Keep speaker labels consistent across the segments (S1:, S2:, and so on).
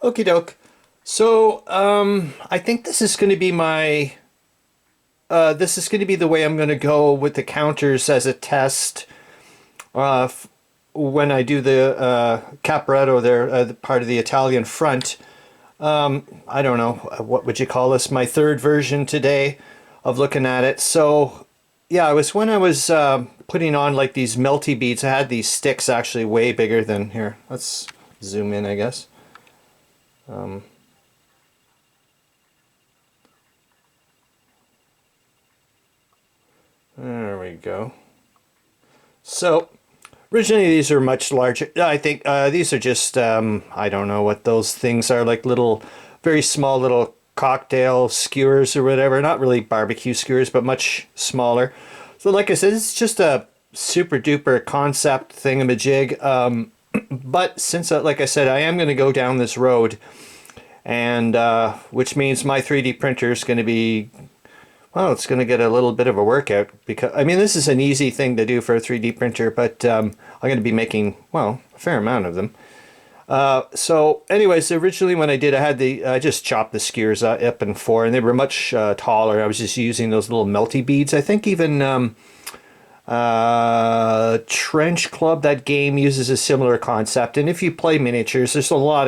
S1: Okie doke. So, I think this is going to be my, this is going to be the way I'm going to go with the counters as a test, when I do the, Caporetto there, the part of the Italian front. I don't know, what would you call this? My third version today of looking at it. So, yeah, when I was, putting on like these melty beads, I had these sticks actually way bigger than, here, let's zoom in, I guess. There we go. So originally these are much larger. I think these are just I don't know what those things are, like little, very small little cocktail skewers or whatever. Not really barbecue skewers, but much smaller. So like I said, it's just a super duper concept thingamajig. But since, like I said, I am going to go down this road, and which means my 3D printer is going to be, well, it's going to get a little bit of a workout, because, I mean, this is an easy thing to do for a 3D printer, but I'm going to be making, well, a fair amount of them. So anyways, originally when I did, I just chopped the skewers up in four, and they were much taller. I was just using those little melty beads. I think even Trench Club, that game, uses a similar concept. And if you play miniatures, there's a lot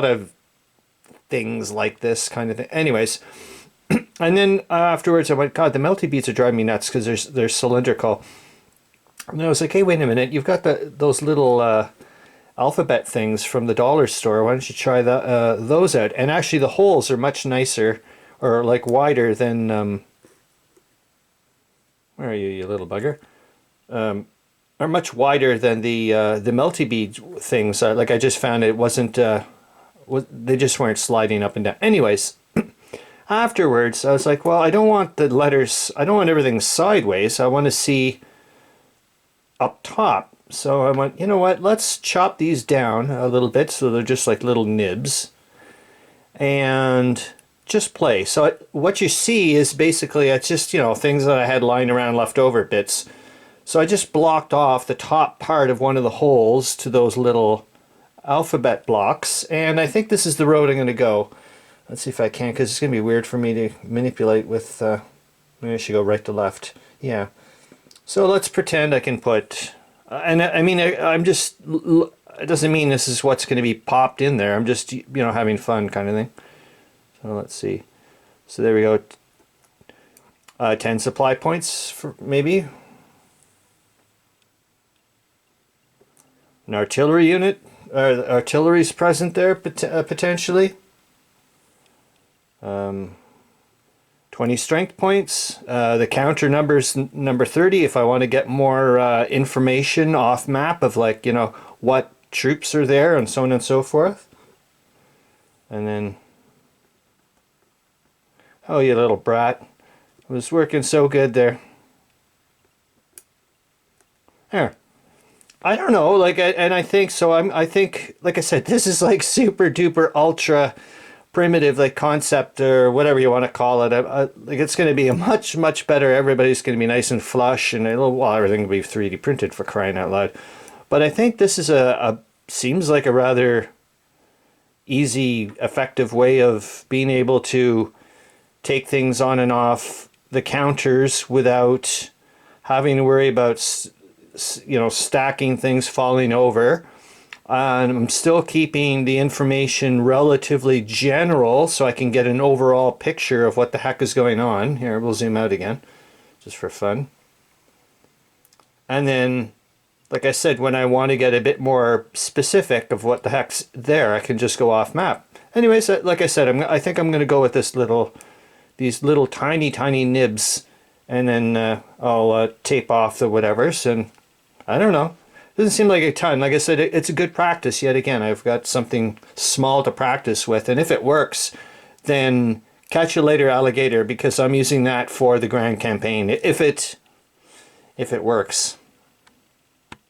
S1: of things like this kind of thing. Anyways, and then afterwards I went, God, the melty beads are driving me nuts because they're cylindrical. And I was like, hey, wait a minute, you've got those little alphabet things from the dollar store. Why don't you try those out? And actually the holes are much nicer, or like wider than where are you, you little bugger? Are much wider than the melty bead things. Like I just found it wasn't they just weren't sliding up and down. Anyways, afterwards I was like, well, I don't want the letters, I don't want everything sideways. I want to see up top. So I went, you know what, let's chop these down a little bit so they're just like little nibs, and just play. So what you see is basically, it's just, you know, things that I had lying around, leftover bits. So I just blocked off the top part of one of the holes to those little alphabet blocks, and I think this is the road I'm going to go. Let's see if I can, because it's going to be weird for me to manipulate with, maybe I should go right to left. Yeah. So let's pretend I can put, and I mean, I'm just, it doesn't mean this is what's going to be popped in there. I'm just, you know, having fun kind of thing. So let's see. So there we go. 10 supply points for maybe. An artillery unit. Artillery's present there potentially. 20 strength points. The counter number's number 30 if I want to get more information off map of, like, you know, what troops are there and so on and so forth. And then, oh, you little brat. It was working so good there. There. I don't know, like, and I think so. I think, like I said, this is like super duper ultra primitive, like concept or whatever you want to call it. Like, it's going to be a much better. Everybody's going to be nice and flush, and well, everything will be 3D printed, for crying out loud. But I think this is seems like a rather easy, effective way of being able to take things on and off the counters without having to worry about, you know, stacking things, falling over. And I'm still keeping the information relatively general so I can get an overall picture of what the heck is going on. Here, we'll zoom out again, just for fun. And then, like I said, when I want to get a bit more specific of what the heck's there, I can just go off map. Anyways, like I said, I think I'm going to go with these little tiny nibs, and then I'll tape off the whatevers, and I don't know. Doesn't seem like a ton. Like I said, it's a good practice yet again. I've got something small to practice with, and if it works, then catch you later, alligator, because I'm using that for the grand campaign. If it works.